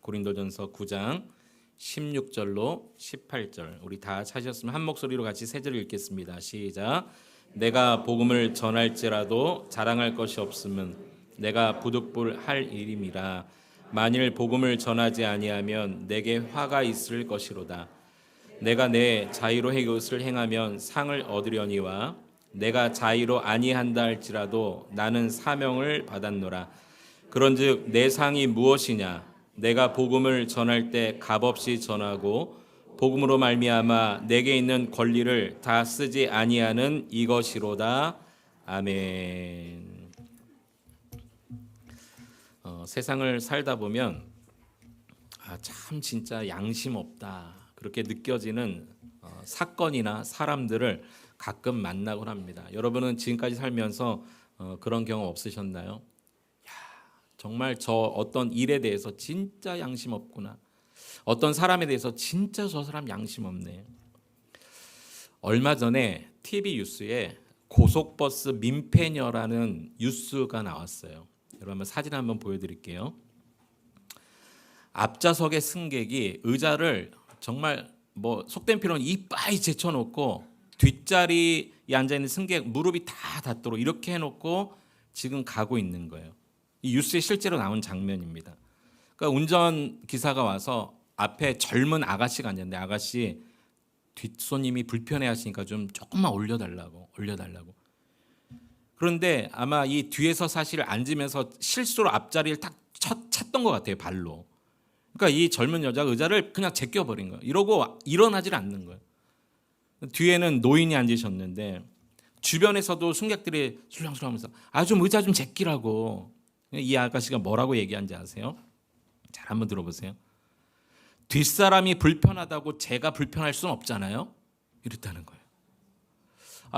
고린도전서 9장 16절로 18절. 우리 다 찾으셨으면 한 목소리로 같이 세 절을 읽겠습니다. 시작. 내가 복음을 전할지라도 자랑할 것이 없음은 내가 부득불할 일임이라. 만일 복음을 전하지 아니하면 내게 화가 있을 것이로다. 내가 내 자의로 행것을 행하면 상을 얻으려니와 내가 자의로 아니한다 할지라도 나는 사명을 받았노라. 그런즉 내 상이 무엇이냐? 내가 복음을 전할 때 값없이 전하고 복음으로 말미암아 내게 있는 권리를 다 쓰지 아니하는 이것이로다. 아멘. 세상을 살다 보면 참 진짜 양심 없다 그렇게 느껴지는 사건이나 사람들을 가끔 만나곤 합니다. 여러분은 지금까지 살면서 그런 경험 없으셨나요? 정말 저 어떤 일에 대해서 진짜 양심 없구나. 어떤 사람에 대해서 진짜 저 사람 양심 없네. 얼마 전에 TV 뉴스에 고속버스 민폐녀라는 뉴스가 나왔어요. 여러분 사진 한번 보여드릴게요. 앞좌석의 승객이 의자를 정말 속된 표현은 이빠이 제쳐놓고 뒷자리에 앉아있는 승객 무릎이 다 닿도록 이렇게 해놓고 지금 가고 있는 거예요. 이 뉴스에 실제로 나온 장면입니다. 그러니까 운전기사가 와서 앞에 젊은 아가씨가 앉았는데 아가씨 뒷손님이 불편해하시니까 좀 조금만 올려달라고. 그런데 아마 이 뒤에서 사실 앉으면서 실수로 앞자리를 딱 찼던 것 같아요, 발로. 그러니까 이 젊은 여자가 의자를 그냥 제껴버린 거예요. 이러고 일어나질 않는 거예요. 뒤에는 노인이 앉으셨는데 주변에서도 승객들이 술렁술렁하면서 좀 의자 좀 제끼라고. 이 아가씨가 뭐라고 얘기한지 아세요? 잘 한번 들어보세요. 뒷사람이 불편하다고 제가 불편할 수는 없잖아요. 이랬다는 거예요.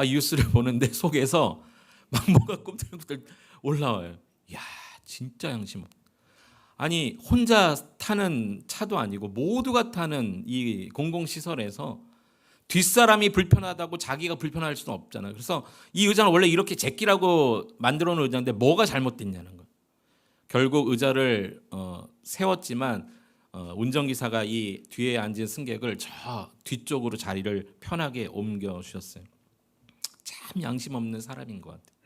이 뉴스를 보는데 속에서 막 뭐가 꿈틀꿈틀 올라와요. 야, 진짜 양심 없다. 아니 혼자 타는 차도 아니고 모두가 타는 이 공공시설에서 뒷사람이 불편하다고 자기가 불편할 수는 없잖아요. 그래서 이 의자는 원래 이렇게 제끼라고 만들어 놓은 의자인데 뭐가 잘못됐냐는 거예요. 결국 의자를 세웠지만 운전기사가 이 뒤에 앉은 승객을 저 뒤쪽으로 자리를 편하게 옮겨 주셨어요. 참 양심 없는 사람인 것 같아요.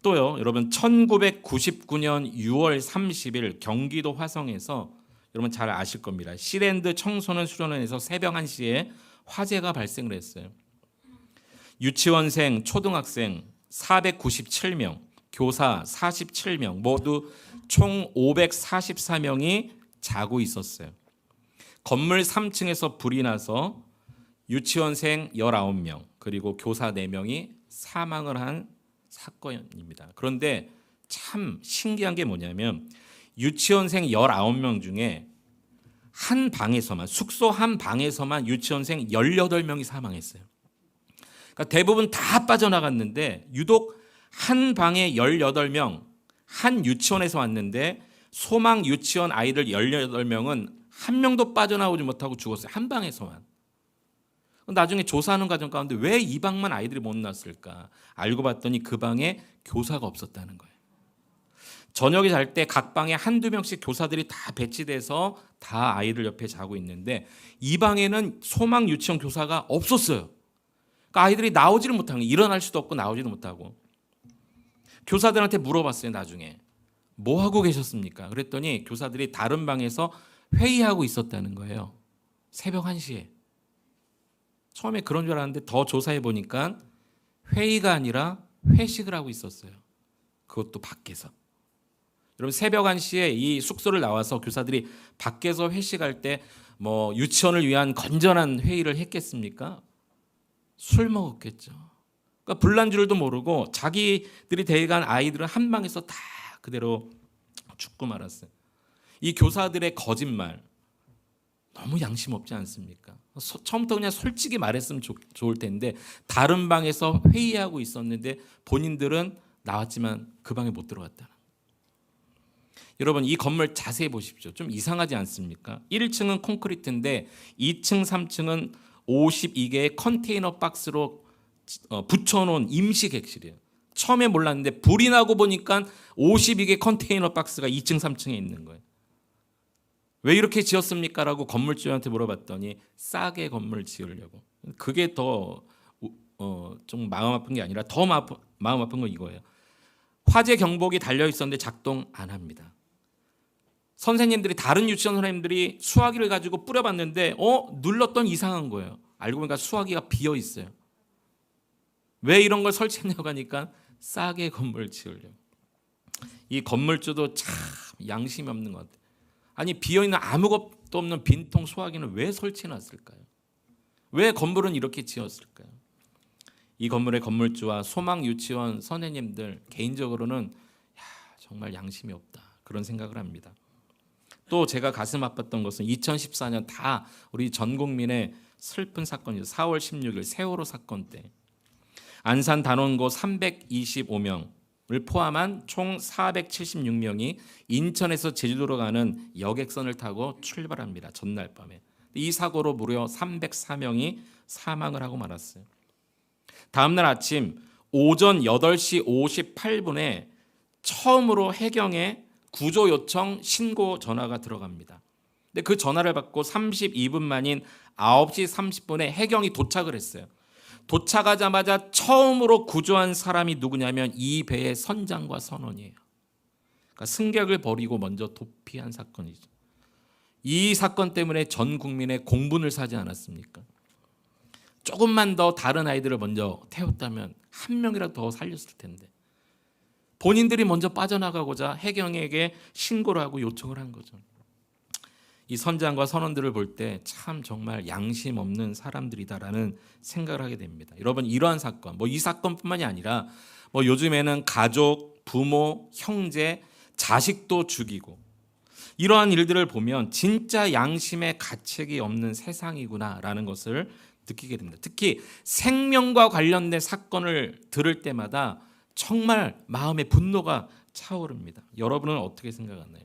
또요, 여러분 1999년 6월 30일 경기도 화성에서 여러분 잘 아실 겁니다. 시랜드 청소년 수련원에서 새벽 1시에 화재가 발생을 했어요. 유치원생, 초등학생 497명, 교사 47명, 모두 총 544명이 자고 있었어요. 건물 3층에서 불이 나서 유치원생 19명, 그리고 교사 4명이 사망을 한 사건입니다. 그런데 참 신기한 게 뭐냐면 유치원생 19명 중에 한 방에서만, 숙소 한 방에서만 유치원생 18명이 사망했어요. 그러니까 대부분 다 빠져나갔는데 유독 한 방에 18명, 한 유치원에서 왔는데 소망 유치원 아이들 18명은 한 명도 빠져나오지 못하고 죽었어요. 한 방에서만. 나중에 조사하는 과정 가운데 왜 이 방만 아이들이 못 났을까? 알고 봤더니 그 방에 교사가 없었다는 거예요. 저녁에 잘 때 각 방에 한두 명씩 교사들이 다 배치돼서 다 아이들 옆에 자고 있는데 이 방에는 소망 유치원 교사가 없었어요. 그러니까 아이들이 나오지를 못하는 거예요. 일어날 수도 없고 나오지도 못하고. 교사들한테 물어봤어요. 나중에. 뭐 하고 계셨습니까? 그랬더니 교사들이 다른 방에서 회의하고 있었다는 거예요. 새벽 1시에. 처음에 그런 줄 알았는데 더 조사해 보니까 회의가 아니라 회식을 하고 있었어요. 그것도 밖에서. 여러분 새벽 1시에 이 숙소를 나와서 교사들이 밖에서 회식할 때 유치원을 위한 건전한 회의를 했겠습니까? 술 먹었겠죠. 그러니까 불난 줄도 모르고 자기들이 데려간 아이들은 한 방에서 다 그대로 죽고 말았어요. 이 교사들의 거짓말 너무 양심 없지 않습니까? 처음부터 그냥 솔직히 말했으면 좋을 텐데 다른 방에서 회의하고 있었는데 본인들은 나왔지만 그 방에 못 들어갔다는. 여러분 이 건물 자세히 보십시오. 좀 이상하지 않습니까? 1층은 콘크리트인데 2층, 3층은 52개의 컨테이너 박스로 붙여놓은 임시 객실이에요. 처음에 몰랐는데 불이 나고 보니까 52개 컨테이너 박스가 2층, 3층에 있는 거예요. 왜 이렇게 지었습니까? 라고 건물주한테 물어봤더니 싸게 건물 지으려고. 그게 더 좀 마음 아픈 게 아니라 더 마음 아픈 건 이거예요. 화재 경보기 달려 있었는데 작동 안 합니다. 선생님들이, 다른 유치원 선생님들이 수화기를 가지고 뿌려봤는데 눌렀더니 이상한 거예요. 알고 보니까 수화기가 비어 있어요. 왜 이런 걸 설치했냐고 하니까 싸게 건물 지으려고. 이 건물주도 참 양심이 없는 것 같아요. 아니, 비어있는 아무것도 없는 빈통 수화기는 왜 설치해놨을까요? 왜 건물은 이렇게 지었을까요? 이 건물의 건물주와 소망 유치원 선생님들 개인적으로는 정말 양심이 없다, 그런 생각을 합니다. 또 제가 가슴 아팠던 것은 2014년 다 우리 전 국민의 슬픈 사건이죠. 4월 16일 세월호 사건 때 안산 단원고 325명을 포함한 총 476명이 인천에서 제주도로 가는 여객선을 타고 출발합니다. 전날 밤에. 이 사고로 무려 304명이 사망을 하고 말았어요. 다음날 아침 오전 8시 58분에 처음으로 해경에 구조 요청 신고 전화가 들어갑니다. 근데 그 전화를 받고 32분 만인 9시 30분에 해경이 도착을 했어요. 도착하자마자 처음으로 구조한 사람이 누구냐면 이 배의 선장과 선원이에요. 그러니까 승객을 버리고 먼저 도피한 사건이죠. 이 사건 때문에 전 국민의 공분을 사지 않았습니까? 조금만 더 다른 아이들을 먼저 태웠다면 한 명이라도 더 살렸을 텐데 본인들이 먼저 빠져나가고자 해경에게 신고를 하고 요청을 한 거죠. 이 선장과 선원들을 볼 때 참 정말 양심 없는 사람들이다라는 생각을 하게 됩니다. 여러분, 이러한 사건, 이 사건뿐만이 아니라 요즘에는 가족, 부모, 형제, 자식도 죽이고 이러한 일들을 보면 진짜 양심의 가책이 없는 세상이구나라는 것을 느끼게 됩니다. 특히 생명과 관련된 사건을 들을 때마다 정말 마음에 분노가 차오릅니다. 여러분은 어떻게 생각하나요?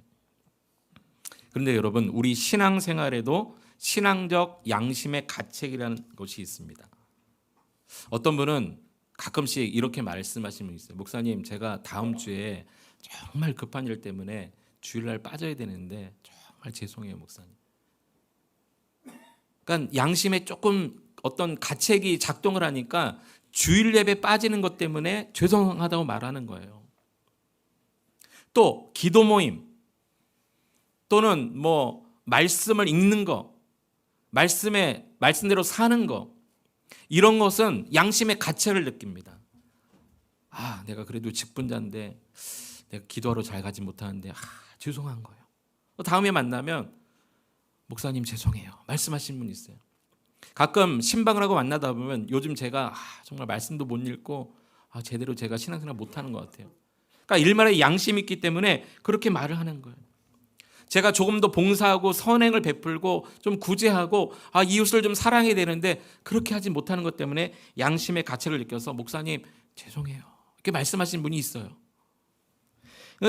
그런데 여러분, 우리 신앙생활에도 신앙적 양심의 가책이라는 것이 있습니다. 어떤 분은 가끔씩 이렇게 말씀하시는 분이 있어요. 목사님, 제가 다음 주에 정말 급한 일 때문에 주일날 빠져야 되는데 정말 죄송해요, 목사님. 그러니까 양심에 조금 어떤 가책이 작동을 하니까 주일 예배 빠지는 것 때문에 죄송하다고 말하는 거예요. 또 기도 모임 또는 말씀을 읽는 거, 말씀대로 사는 거, 이런 것은 양심의 가책을 느낍니다. 내가 그래도 직분자인데 내가 기도하러 잘 가지 못하는데 죄송한 거예요. 다음에 만나면 목사님 죄송해요, 말씀하신 분 있어요. 가끔 신방을 하고 만나다 보면 요즘 제가 정말 말씀도 못 읽고 제대로 제가 신앙생활 못하는 것 같아요. 그러니까 일말의 양심이 있기 때문에 그렇게 말을 하는 거예요. 제가 조금 더 봉사하고 선행을 베풀고 좀 구제하고 이웃을 좀 사랑해야 되는데 그렇게 하지 못하는 것 때문에 양심의 가책을 느껴서 목사님 죄송해요, 이렇게 말씀하신 분이 있어요.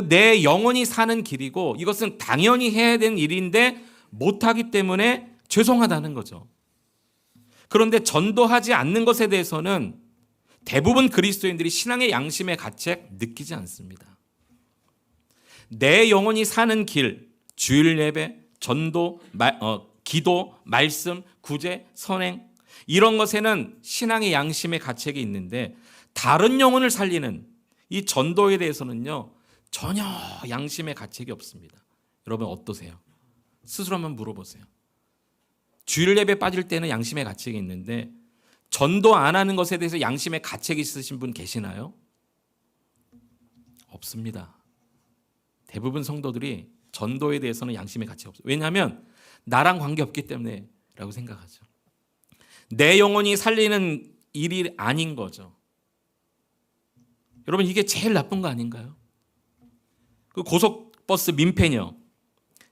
내 영혼이 사는 길이고 이것은 당연히 해야 되는 일인데 못하기 때문에 죄송하다는 거죠. 그런데 전도하지 않는 것에 대해서는 대부분 그리스도인들이 신앙의 양심의 가책 느끼지 않습니다. 내 영혼이 사는 길, 주일 예배, 전도, 기도, 말씀, 구제, 선행, 이런 것에는 신앙의 양심의 가책이 있는데 다른 영혼을 살리는 이 전도에 대해서는요, 전혀 양심의 가책이 없습니다. 여러분 어떠세요? 스스로 한번 물어보세요. 주일 예배 빠질 때는 양심의 가책이 있는데 전도 안 하는 것에 대해서 양심의 가책이 있으신 분 계시나요? 없습니다. 대부분 성도들이 전도에 대해서는 양심의 가책이 없어요. 왜냐하면 나랑 관계없기 때문에라고 생각하죠. 내 영혼이 살리는 일이 아닌 거죠. 여러분, 이게 제일 나쁜 거 아닌가요? 그 고속버스 민폐녀,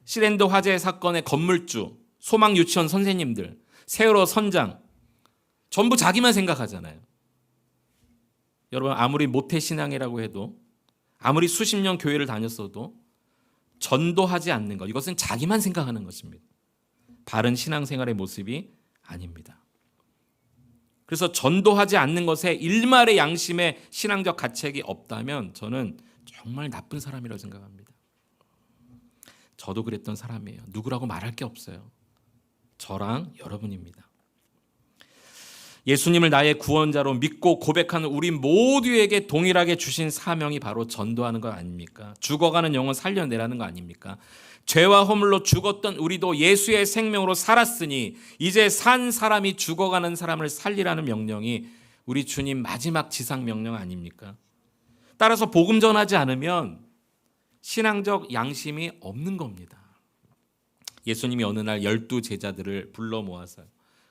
시랜드 화재 사건의 건물주, 소망 유치원 선생님들, 세월호 선장, 전부 자기만 생각하잖아요. 여러분, 아무리 모태신앙이라고 해도, 아무리 수십 년 교회를 다녔어도 전도하지 않는 것, 이것은 자기만 생각하는 것입니다. 바른 신앙생활의 모습이 아닙니다. 그래서 전도하지 않는 것에 일말의 양심의 신앙적 가책이 없다면 저는 정말 나쁜 사람이라고 생각합니다. 저도 그랬던 사람이에요. 누구라고 말할 게 없어요. 저랑 여러분입니다. 예수님을 나의 구원자로 믿고 고백하는 우리 모두에게 동일하게 주신 사명이 바로 전도하는 것 아닙니까? 죽어가는 영혼 살려내라는 거 아닙니까? 죄와 허물로 죽었던 우리도 예수의 생명으로 살았으니 이제 산 사람이 죽어가는 사람을 살리라는 명령이 우리 주님 마지막 지상 명령 아닙니까? 따라서 복음 전하지 않으면 신앙적 양심이 없는 겁니다. 예수님이 어느 날 12 제자들을 불러 모아서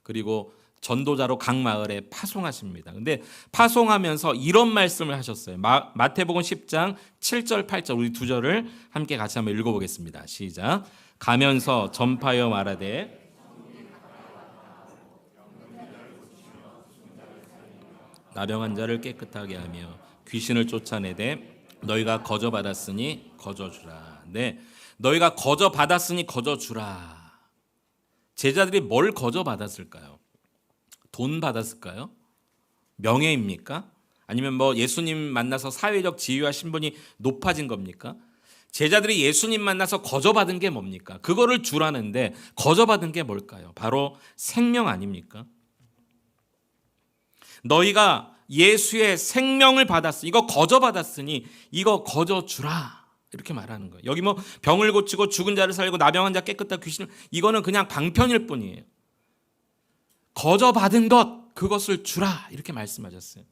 그리고 전도자로 각 마을에 파송하십니다. 근데 파송하면서 이런 말씀을 하셨어요. 마태복음 10장 7절 8절 우리 두 절을 함께 같이 한번 읽어보겠습니다. 시작. 가면서 전파하여 말하되 나병한 자를 깨끗하게 하며 귀신을 쫓아내되 너희가 거저 받았으니 거저 주라. 네, 너희가 거저 받았으니 거저 주라. 제자들이 뭘 거저 받았을까요? 돈 받았을까요? 명예입니까? 아니면 뭐 예수님 만나서 사회적 지위와 신분이 높아진 겁니까? 제자들이 예수님 만나서 거저받은 게 뭡니까? 그거를 주라는데 거저받은 게 뭘까요? 바로 생명 아닙니까? 너희가 예수의 생명을 받았으니 이거 거저받았으니 이거 거저 주라. 이렇게 말하는 거예요. 여기 뭐 병을 고치고 죽은 자를 살리고 나병한 자 깨끗하고 귀신을 이거는 그냥 방편일 뿐이에요. 거저 받은 것 그것을 주라 이렇게 말씀하셨어요.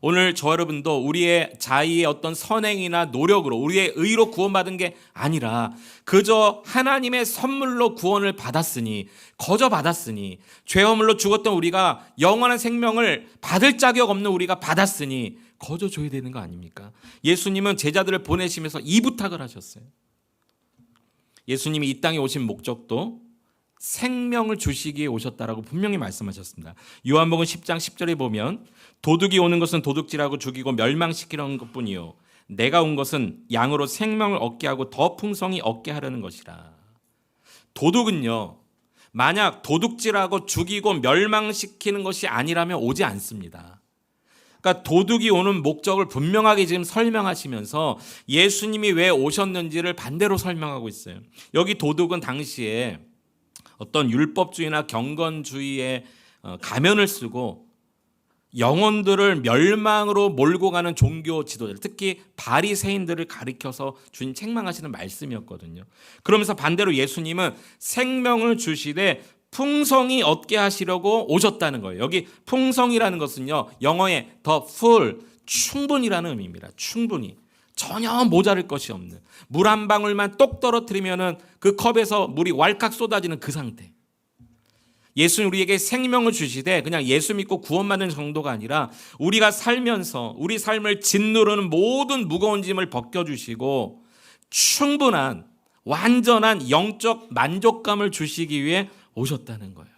오늘 저 여러분도 우리의 자의의 어떤 선행이나 노력으로 우리의 의로 구원받은 게 아니라 그저 하나님의 선물로 구원을 받았으니 거저 받았으니 죄 허물로 죽었던 우리가 영원한 생명을 받을 자격 없는 우리가 받았으니 거저 줘야 되는 거 아닙니까? 예수님은 제자들을 보내시면서 이 부탁을 하셨어요. 예수님이 이 땅에 오신 목적도 생명을 주시기에 오셨다라고 분명히 말씀하셨습니다. 요한복음 10장 10절에 보면 도둑이 오는 것은 도둑질하고 죽이고 멸망시키려는 것뿐이요 내가 온 것은 양으로 생명을 얻게 하고 더 풍성히 얻게 하려는 것이라. 도둑은요 만약 도둑질하고 죽이고 멸망시키는 것이 아니라면 오지 않습니다. 그러니까 도둑이 오는 목적을 분명하게 지금 설명하시면서 예수님이 왜 오셨는지를 반대로 설명하고 있어요. 여기 도둑은 당시에 어떤 율법주의나 경건주의의 가면을 쓰고 영혼들을 멸망으로 몰고 가는 종교 지도자들, 특히 바리새인들을 가리켜서 주님 책망하시는 말씀이었거든요. 그러면서 반대로 예수님은 생명을 주시되 풍성히 얻게 하시려고 오셨다는 거예요. 여기 풍성이라는 것은요, 영어의 the full, 충분이라는 의미입니다. 충분히. 전혀 모자랄 것이 없는 물 한 방울만 똑 떨어뜨리면은 그 컵에서 물이 왈칵 쏟아지는 그 상태. 예수는 우리에게 생명을 주시되 그냥 예수 믿고 구원받는 정도가 아니라 우리가 살면서 우리 삶을 짓누르는 모든 무거운 짐을 벗겨주시고 충분한 완전한 영적 만족감을 주시기 위해 오셨다는 거예요.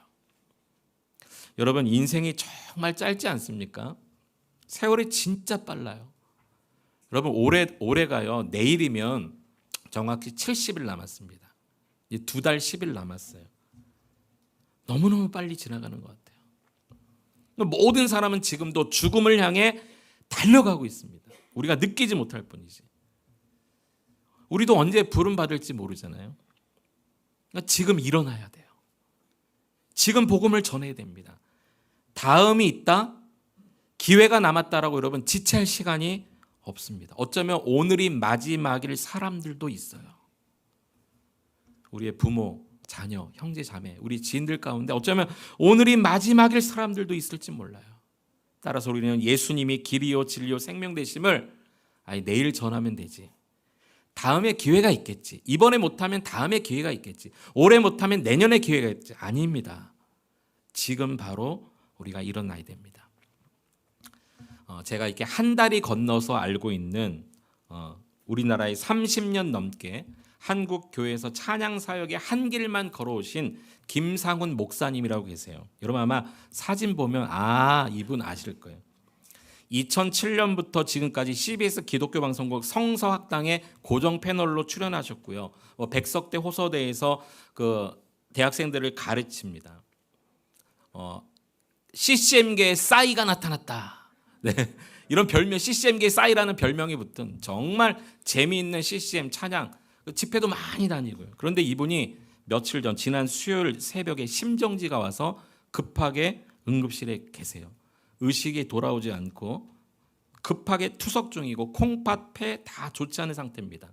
여러분 인생이 정말 짧지 않습니까? 세월이 진짜 빨라요. 여러분 올해가요 내일이면 정확히 70일 남았습니다. 이제 2달 10일 남았어요. 너무너무 빨리 지나가는 것 같아요. 모든 사람은 지금도 죽음을 향해 달려가고 있습니다. 우리가 느끼지 못할 뿐이지. 우리도 언제 부름 받을지 모르잖아요. 그러니까 지금 일어나야 돼요. 지금 복음을 전해야 됩니다. 다음이 있다, 기회가 남았다라고 여러분 지체할 시간이 없습니다. 어쩌면 오늘이 마지막일 사람들도 있어요. 우리의 부모, 자녀, 형제, 자매, 우리 지인들 가운데 어쩌면 오늘이 마지막일 사람들도 있을지 몰라요. 따라서 우리는 예수님이 길이요 진리요 생명 되심을 내일 전하면 되지. 다음에 기회가 있겠지. 이번에 못하면 다음에 기회가 있겠지. 올해 못하면 내년에 기회가 있겠지. 아닙니다. 지금 바로 우리가 일어나야 됩니다. 제가 이렇게 한 달이 건너서 알고 있는 우리나라에 30년 넘게 한국 교회에서 찬양 사역의 한 길만 걸어오신 김상훈 목사님이라고 계세요. 여러분 아마 사진 보면 이분 아실 거예요. 2007년부터 지금까지 CBS 기독교 방송국 성서학당에 고정 패널로 출연하셨고요. 백석대 호서대에서 그 대학생들을 가르칩니다. CCM계의 싸이가 나타났다. 네, 이런 별명 CCM계의 싸이라는 별명이 붙은 정말 재미있는 CCM 찬양 집회도 많이 다니고요. 그런데 이분이 며칠 전 지난 수요일 새벽에 심정지가 와서 급하게 응급실에 계세요. 의식이 돌아오지 않고 급하게 투석 중이고 콩팥, 폐 다 좋지 않은 상태입니다.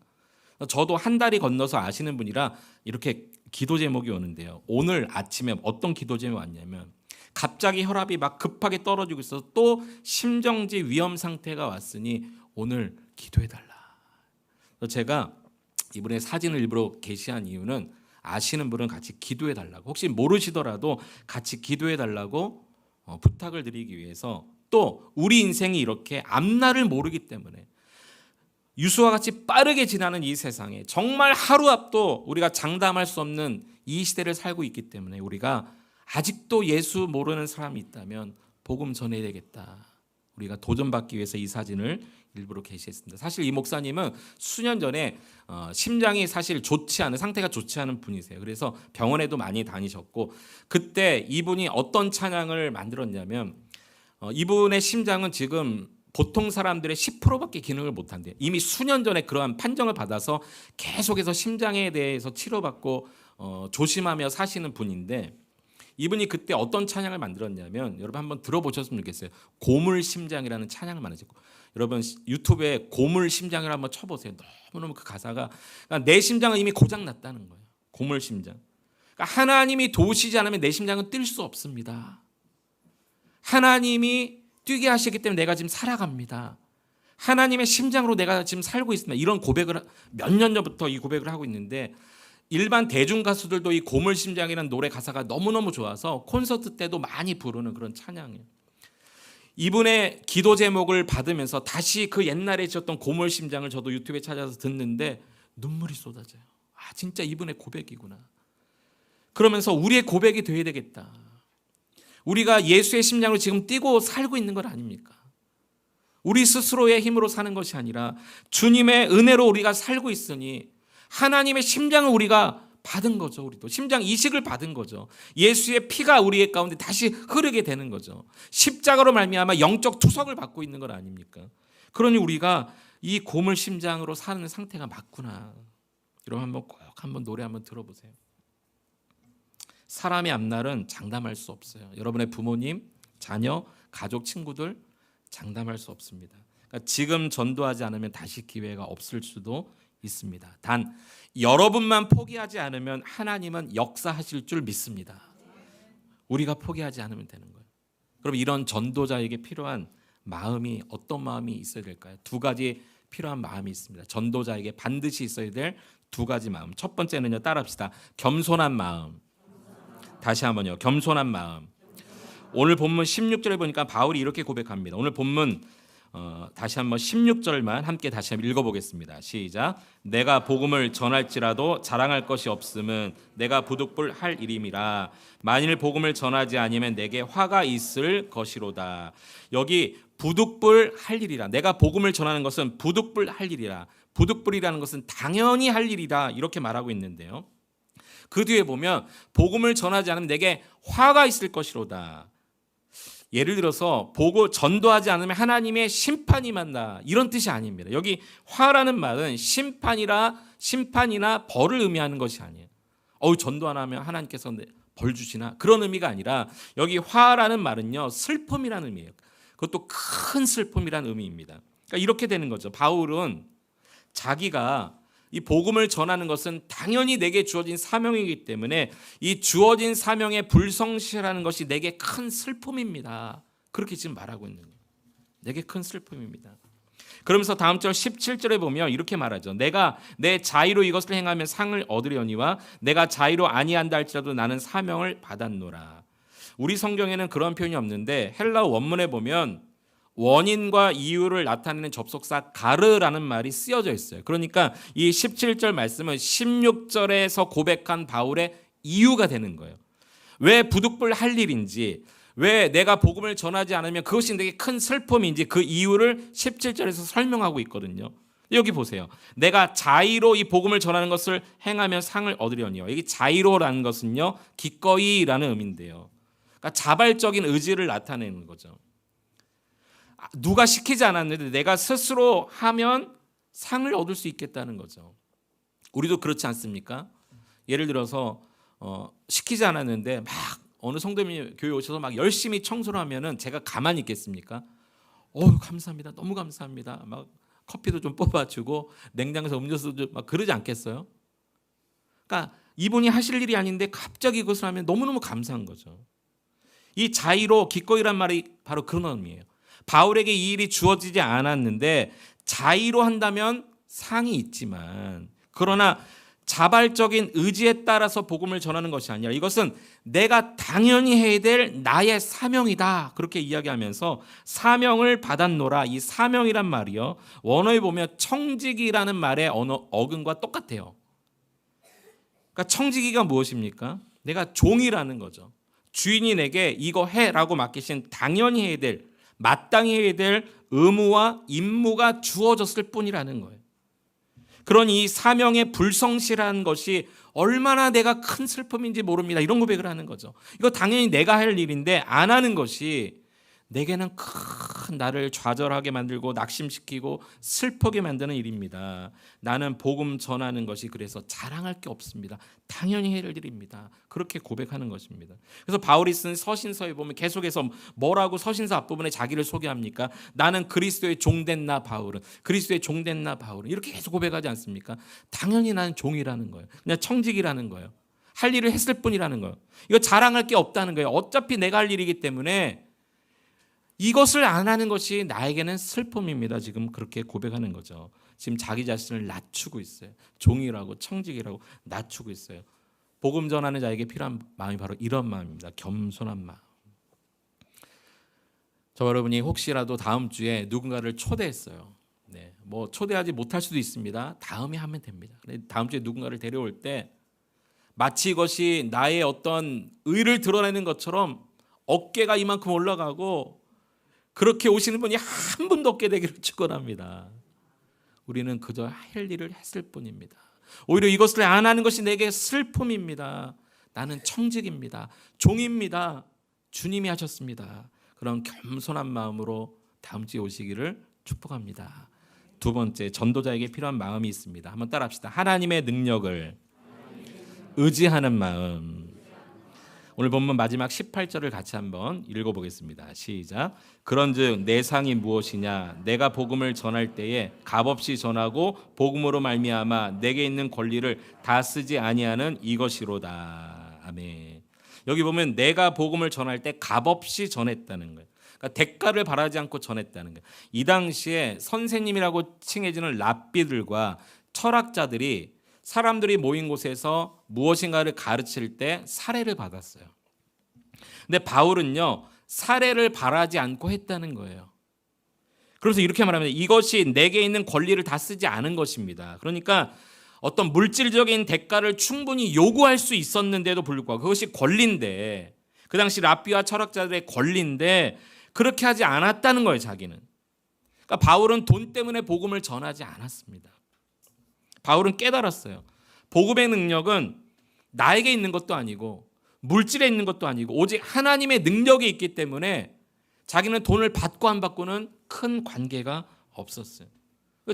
저도 한 달이 건너서 아시는 분이라 이렇게 기도 제목이 오는데요. 오늘 아침에 어떤 기도 제목이 왔냐면 갑자기 혈압이 막 급하게 떨어지고 있어서 또 심정지 위험 상태가 왔으니 오늘 기도해달라. 제가 이분의 사진을 일부러 게시한 이유는 아시는 분은 같이 기도해달라고, 혹시 모르시더라도 같이 기도해달라고 부탁을 드리기 위해서, 또 우리 인생이 이렇게 앞날을 모르기 때문에 유수와 같이 빠르게 지나는 이 세상에 정말 하루 앞도 우리가 장담할 수 없는 이 시대를 살고 있기 때문에 우리가 아직도 예수 모르는 사람이 있다면 복음 전해야 되겠다. 우리가 도전받기 위해서 이 사진을 일부러 게시했습니다. 사실 이 목사님은 수년 전에 심장이 사실 좋지 않은, 상태가 좋지 않은 분이세요. 그래서 병원에도 많이 다니셨고, 그때 이분이 어떤 찬양을 만들었냐면 이분의 심장은 지금 보통 사람들의 10%밖에 기능을 못한대요. 이미 수년 전에 그러한 판정을 받아서 계속해서 심장에 대해서 치료받고 조심하며 사시는 분인데, 이분이 그때 어떤 찬양을 만들었냐면, 여러분 한번 들어보셨으면 좋겠어요. 고물심장이라는 찬양을 만드셨고, 여러분 유튜브에 고물심장이라고 한번 쳐보세요. 너무너무 그 가사가, 그러니까 내 심장은 이미 고장났다는 거예요. 고물심장. 그러니까 하나님이 도우시지 않으면 내 심장은 뛸 수 없습니다. 하나님이 뛰게 하시기 때문에 내가 지금 살아갑니다. 하나님의 심장으로 내가 지금 살고 있습니다. 이런 고백을 몇 년 전부터 이 고백을 하고 있는데, 일반 대중 가수들도 이 고물심장이라는 노래 가사가 너무너무 좋아서 콘서트 때도 많이 부르는 그런 찬양이에요. 이분의 기도 제목을 받으면서 다시 그 옛날에 지었던 고물심장을 저도 유튜브에 찾아서 듣는데 눈물이 쏟아져요. 아, 진짜 이분의 고백이구나. 그러면서 우리의 고백이 되어야 되겠다. 우리가 예수의 심장으로 지금 뛰고 살고 있는 건 아닙니까? 우리 스스로의 힘으로 사는 것이 아니라 주님의 은혜로 우리가 살고 있으니 하나님의 심장을 우리가 받은 거죠. 우리도 심장 이식을 받은 거죠. 예수의 피가 우리의 가운데 다시 흐르게 되는 거죠. 십자가로 말미암아 영적 투석을 받고 있는 건 아닙니까? 그러니 우리가 이 고물 심장으로 사는 상태가 맞구나. 여러분 한번 꼭 한번 노래 한번 들어보세요. 사람의 앞날은 장담할 수 없어요. 여러분의 부모님, 자녀, 가족, 친구들 장담할 수 없습니다. 그러니까 지금 전도하지 않으면 다시 기회가 없을 수도 있습니다. 단 여러분만 포기하지 않으면 하나님은 역사하실 줄 믿습니다. 우리가 포기하지 않으면 되는 거예요. 그럼 이런 전도자에게 필요한 마음이 어떤 마음이 있어야 될까요? 두 가지 필요한 마음이 있습니다. 전도자에게 반드시 있어야 될 두 가지 마음. 첫 번째는요, 따라합시다. 겸손한 마음. 다시 한번요, 겸손한 마음. 오늘 본문 16절에 보니까 바울이 이렇게 고백합니다. 오늘 본문 다시 한번 16절만 함께 다시 한번 읽어보겠습니다. 시작. 내가 복음을 전할지라도 자랑할 것이 없음은 내가 부득불 할 일임이라. 만일 복음을 전하지 아니면 내게 화가 있을 것이로다. 여기 부득불 할 일이라. 내가 복음을 전하는 것은 부득불 할 일이라. 부득불이라는 것은 당연히 할 일이다, 이렇게 말하고 있는데요. 그 뒤에 보면 복음을 전하지 않으면 내게 화가 있을 것이로다. 예를 들어서 보고 전도하지 않으면 하나님의 심판이 만나, 이런 뜻이 아닙니다. 여기 화라는 말은 심판이나 벌을 의미하는 것이 아니에요. 전도 안 하면 하나님께서 벌 주시나, 그런 의미가 아니라 여기 화라는 말은요, 슬픔이라는 의미예요. 그것도 큰 슬픔이라는 의미입니다. 그러니까 이렇게 되는 거죠. 바울은 자기가 이 복음을 전하는 것은 당연히 내게 주어진 사명이기 때문에 이 주어진 사명에 불성실하는 것이 내게 큰 슬픔입니다. 그렇게 지금 말하고 있는 거예요. 내게 큰 슬픔입니다. 그러면서 다음 절 17절에 보면 이렇게 말하죠. 내가 내 자의로 이것을 행하면 상을 얻으려니와 내가 자의로 아니한다 할지라도 나는 사명을 받았노라. 우리 성경에는 그런 표현이 없는데 헬라어 원문에 보면 원인과 이유를 나타내는 접속사 가르라는 말이 쓰여져 있어요. 그러니까 이 17절 말씀은 16절에서 고백한 바울의 이유가 되는 거예요. 왜 부득불 할 일인지, 왜 내가 복음을 전하지 않으면 그것이 되게 큰 슬픔인지 그 이유를 17절에서 설명하고 있거든요. 여기 보세요. 내가 자의로 이 복음을 전하는 것을 행하면 상을 얻으려니요. 여기 자의로라는 것은요, 기꺼이라는 의미인데요. 그러니까 자발적인 의지를 나타내는 거죠. 누가 시키지 않았는데 내가 스스로 하면 상을 얻을 수 있겠다는 거죠. 우리도 그렇지 않습니까? 예를 들어서 시키지 않았는데 막 어느 성도님이 교회 오셔서 막 열심히 청소를 하면은 제가 가만히 있겠습니까? 감사합니다. 너무 감사합니다. 막 커피도 좀 뽑아주고 냉장고에서 음료수도 막 그러지 않겠어요? 그러니까 이분이 하실 일이 아닌데 갑자기 그것을 하면 너무너무 감사한 거죠. 이 자의로 기꺼이란 말이 바로 그런 의미예요. 바울에게 이 일이 주어지지 않았는데 자의로 한다면 상이 있지만, 그러나 자발적인 의지에 따라서 복음을 전하는 것이 아니라 이것은 내가 당연히 해야 될 나의 사명이다, 그렇게 이야기하면서 사명을 받았노라. 이 사명이란 말이요, 원어에 보면 청지기라는 말의 어근과 똑같아요. 그러니까 청지기가 무엇입니까? 내가 종이라는 거죠. 주인이 내게 이거 해라고 맡기신 당연히 해야 될, 마땅히 해야 될 의무와 임무가 주어졌을 뿐이라는 거예요. 그런 이 사명의 불성실한 것이 얼마나 내가 큰 슬픔인지 모릅니다. 이런 고백을 하는 거죠. 이거 당연히 내가 할 일인데 안 하는 것이 내게는 큰 나를 좌절하게 만들고 낙심시키고 슬프게 만드는 일입니다. 나는 복음 전하는 것이 그래서 자랑할 게 없습니다. 당연히 해야 할 일입니다. 그렇게 고백하는 것입니다. 그래서 바울이 쓴 서신서에 보면 계속해서 뭐라고 서신서 앞부분에 자기를 소개합니까? 나는 그리스도의 종된 나 바울은, 그리스도의 종된 나 바울은, 이렇게 계속 고백하지 않습니까? 당연히 나는 종이라는 거예요. 그냥 청직이라는 거예요. 할 일을 했을 뿐이라는 거예요. 이거 자랑할 게 없다는 거예요. 어차피 내가 할 일이기 때문에 이것을 안 하는 것이 나에게는 슬픔입니다. 지금 그렇게 고백하는 거죠. 지금 자기 자신을 낮추고 있어요. 종이라고 청직이라고 낮추고 있어요. 복음 전하는 자에게 필요한 마음이 바로 이런 마음입니다. 겸손한 마음. 저와 여러분이 혹시라도 다음 주에 누군가를 초대했어요. 뭐 초대하지 못할 수도 있습니다. 다음에 하면 됩니다. 다음 주에 누군가를 데려올 때 마치 이것이 나의 어떤 의를 드러내는 것처럼 어깨가 이만큼 올라가고 그렇게 오시는 분이 한 분도 없게 되기를 축원합니다. 우리는 그저 할 일을 했을 뿐입니다. 오히려 이것을 안 하는 것이 내게 슬픔입니다. 나는 청직입니다. 종입니다. 주님이 하셨습니다. 그런 겸손한 마음으로 다음 주에 오시기를 축복합니다. 두 번째, 전도자에게 필요한 마음이 있습니다. 한번 따라합시다. 하나님의 능력을 의지하는 마음. 오늘 본문 마지막 18절을 같이 한번 읽어보겠습니다. 시작. 그런즉 내 상이 무엇이냐? 내가 복음을 전할 때에 값없이 전하고 복음으로 말미암아 내게 있는 권리를 다 쓰지 아니하는 이것이로다. 아멘. 여기 보면 내가 복음을 전할 때 값없이 전했다는 거예요. 그러니까 대가를 바라지 않고 전했다는 거예요. 이 당시에 선생님이라고 칭해지는 랍비들과 철학자들이 사람들이 모인 곳에서 무엇인가를 가르칠 때 사례를 받았어요. 근데 바울은요, 사례를 바라지 않고 했다는 거예요. 그래서 이렇게 말합니다. 이것이 내게 있는 권리를 다 쓰지 않은 것입니다. 그러니까 어떤 물질적인 대가를 충분히 요구할 수 있었는데도 불구하고 그것이 권리인데, 그 당시 랍비와 철학자들의 권리인데 그렇게 하지 않았다는 거예요, 자기는. 그러니까 바울은 돈 때문에 복음을 전하지 않았습니다. 바울은 깨달았어요. 복음의 능력은 나에게 있는 것도 아니고 물질에 있는 것도 아니고 오직 하나님의 능력이 있기 때문에 자기는 돈을 받고 안 받고는 큰 관계가 없었어요.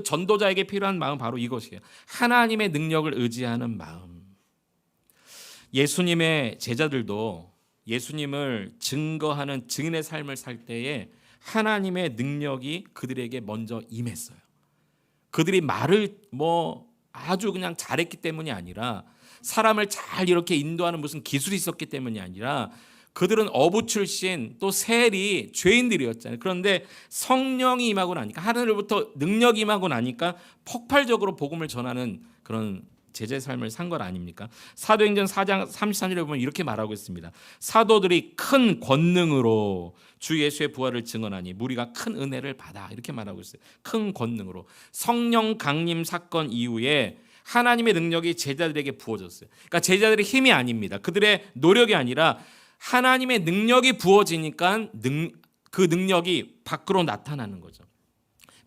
전도자에게 필요한 마음 바로 이것이에요. 하나님의 능력을 의지하는 마음. 예수님의 제자들도 예수님을 증거하는 증인의 삶을 살 때에 하나님의 능력이 그들에게 먼저 임했어요. 그들이 말을 아주 그냥 잘했기 때문이 아니라, 사람을 잘 이렇게 인도하는 무슨 기술이 있었기 때문이 아니라, 그들은 어부 출신 또 세리 죄인들이었잖아요. 그런데 성령이 임하고 나니까, 하늘로부터 능력이 임하고 나니까 폭발적으로 복음을 전하는 그런 제자의 삶을 산 것 아닙니까? 사도행전 4장 33절에 보면 이렇게 말하고 있습니다. 사도들이 큰 권능으로 주 예수의 부활을 증언하니 무리가 큰 은혜를 받아, 이렇게 말하고 있어요. 큰 권능으로. 성령 강림 사건 이후에 하나님의 능력이 제자들에게 부어졌어요. 그러니까 제자들의 힘이 아닙니다. 그들의 노력이 아니라 하나님의 능력이 부어지니까 그 능력이 밖으로 나타나는 거죠.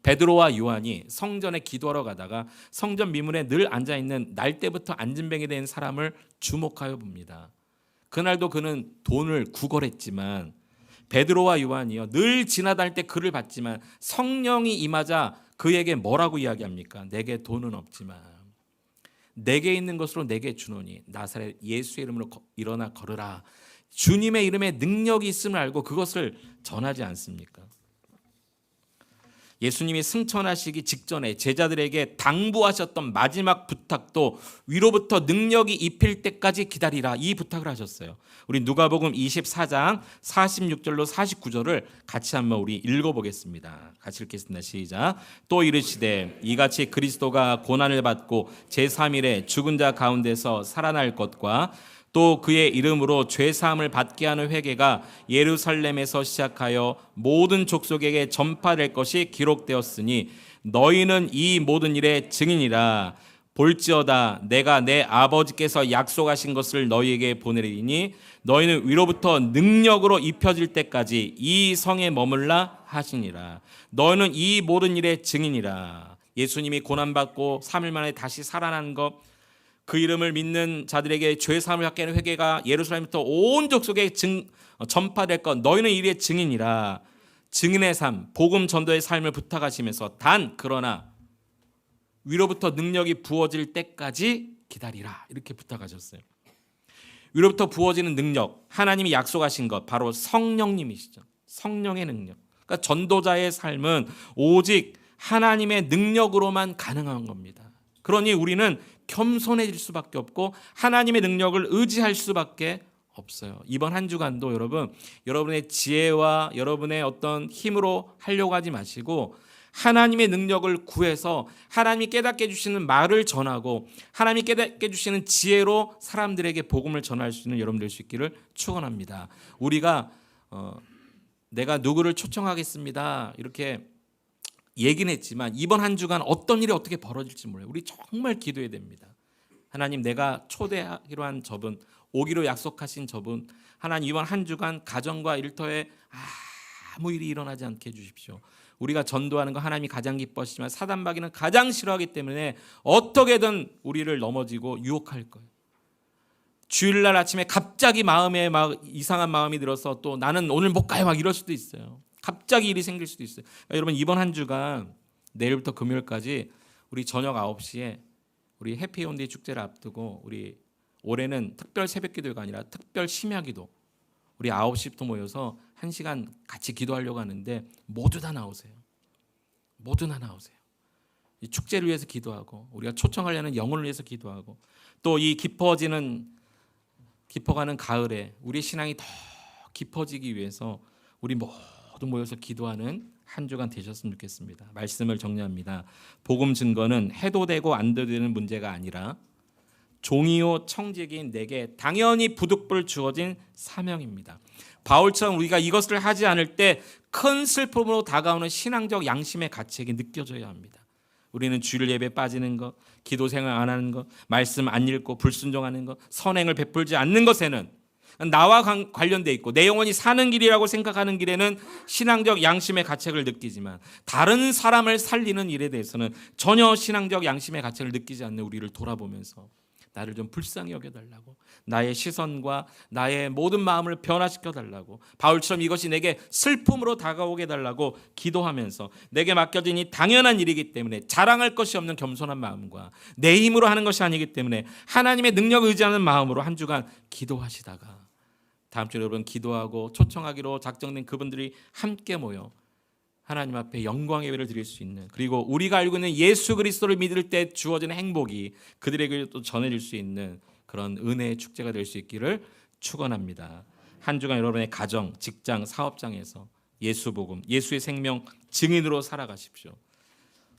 베드로와 요한이 성전에 기도하러 가다가 성전 미문에 늘 앉아있는 날 때부터 안진뱅이 된 사람을 주목하여 봅니다. 그날도 그는 돈을 구걸했지만, 베드로와 요한이요, 늘 지나다닐 때 그를 봤지만 성령이 임하자 그에게 뭐라고 이야기합니까? 내게 돈은 없지만 내게 있는 것으로 내게 주노니 나사렛 예수의 이름으로 일어나 걸으라. 주님의 이름에 능력이 있음을 알고 그것을 전하지 않습니까? 예수님이 승천하시기 직전에 제자들에게 당부하셨던 마지막 부탁도 위로부터 능력이 입힐 때까지 기다리라, 이 부탁을 하셨어요. 우리 누가복음 24장 46절로 49절을 같이 한번 우리 읽어보겠습니다. 같이 읽겠습니다. 시작. 또 이르시되 이같이 그리스도가 고난을 받고 제3일에 죽은 자 가운데서 살아날 것과 또 그의 이름으로 죄사함을 받게 하는 회개가 예루살렘에서 시작하여 모든 족속에게 전파될 것이 기록되었으니 너희는 이 모든 일의 증인이라. 볼지어다 내가 내 아버지께서 약속하신 것을 너희에게 보내리니 너희는 위로부터 능력으로 입혀질 때까지 이 성에 머물라 하시니라. 너희는 이 모든 일의 증인이라. 예수님이 고난받고 3일 만에 다시 살아난 것, 그 이름을 믿는 자들에게 죄사함을 받게 하는 회개가 예루살렘부터 온 족속에 전파될 것, 너희는 이의 증인이라. 증인의 삶, 복음 전도의 삶을 부탁하시면서 그러나 위로부터 능력이 부어질 때까지 기다리라, 이렇게 부탁하셨어요. 위로부터 부어지는 능력, 하나님이 약속하신 것, 바로 성령님이시죠. 성령의 능력. 그러니까 전도자의 삶은 오직 하나님의 능력으로만 가능한 겁니다. 그러니 우리는 겸손해질 수밖에 없고 하나님의 능력을 의지할 수밖에 없어요. 이번 한 주간도 여러분의 지혜와 여러분의 어떤 힘으로 하려고 하지 마시고 하나님의 능력을 구해서 하나님이 깨닫게 해주시는 말을 전하고 하나님이 깨닫게 해주시는 지혜로 사람들에게 복음을 전할 수 있는 여러분 될 수 있기를 축원합니다. 우리가 내가 누구를 초청하겠습니다 이렇게 얘기는 했지만 이번 한 주간 어떤 일이 어떻게 벌어질지 몰라요. 우리 정말 기도해야 됩니다. 하나님, 내가 초대하기로 한 저분, 오기로 약속하신 저분, 하나님 이번 한 주간 가정과 일터에 아무 일이 일어나지 않게 해주십시오. 우리가 전도하는 거 하나님이 가장 기뻐하시지만 사단마귀는 가장 싫어하기 때문에 어떻게든 우리를 넘어지고 유혹할 거예요. 주일날 아침에 갑자기 마음에 이상한 마음이 들어서 또 나는 오늘 못 가요 이럴 수도 있어요. 갑자기 일이 생길 수도 있어요. 그러니까 여러분 이번 한 주간 내일부터 금요일까지 우리 저녁 9시에 우리 해피온데이 축제를 앞두고 우리 올해는 특별 새벽기도가 아니라 특별 심야기도 우리 9시부터 모여서 1시간 같이 기도하려고 하는데 모두 다 나오세요. 모두 다 나오세요. 이 축제를 위해서 기도하고 우리가 초청하려는 영혼을 위해서 기도하고 또 이 깊어가는 가을에 우리 신앙이 더 깊어지기 위해서 우리 모두 모여서 기도하는 한 주간 되셨으면 좋겠습니다. 말씀을 정리합니다. 복음 증거는 해도 되고 안 돼도 되는 문제가 아니라 종이요 청지기인 내게 당연히 부득불 주어진 사명입니다. 바울처럼 우리가 이것을 하지 않을 때 큰 슬픔으로 다가오는 신앙적 양심의 가책이 느껴져야 합니다. 우리는 주일 예배 빠지는 것, 기도 생활 안 하는 것, 말씀 안 읽고 불순종하는 것, 선행을 베풀지 않는 것에는 나와 관련돼 있고 내 영혼이 사는 길이라고 생각하는 길에는 신앙적 양심의 가책을 느끼지만 다른 사람을 살리는 일에 대해서는 전혀 신앙적 양심의 가책을 느끼지 않는 우리를 돌아보면서 나를 좀 불쌍히 여겨달라고, 나의 시선과 나의 모든 마음을 변화시켜 달라고, 바울처럼 이것이 내게 슬픔으로 다가오게 달라고 기도하면서 내게 맡겨진 이 당연한 일이기 때문에 자랑할 것이 없는 겸손한 마음과 내 힘으로 하는 것이 아니기 때문에 하나님의 능력을 의지하는 마음으로 한 주간 기도하시다가 다음 주에 여러분 기도하고 초청하기로 작정된 그분들이 함께 모여 하나님 앞에 영광의 예배를 드릴 수 있는, 그리고 우리가 알고 있는 예수 그리스도를 믿을 때 주어지는 행복이 그들에게 또 전해질 수 있는 그런 은혜의 축제가 될 수 있기를 축원합니다. 한 주간 여러분의 가정, 직장, 사업장에서 예수 복음, 예수의 생명 증인으로 살아가십시오.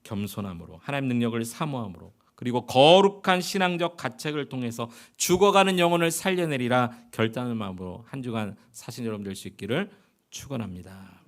겸손함으로, 하나님 능력을 사모함으로, 그리고 거룩한 신앙적 가책을 통해서 죽어가는 영혼을 살려내리라 결단하는 마음으로 한 주간 사신 여러분 될 수 있기를 축원합니다.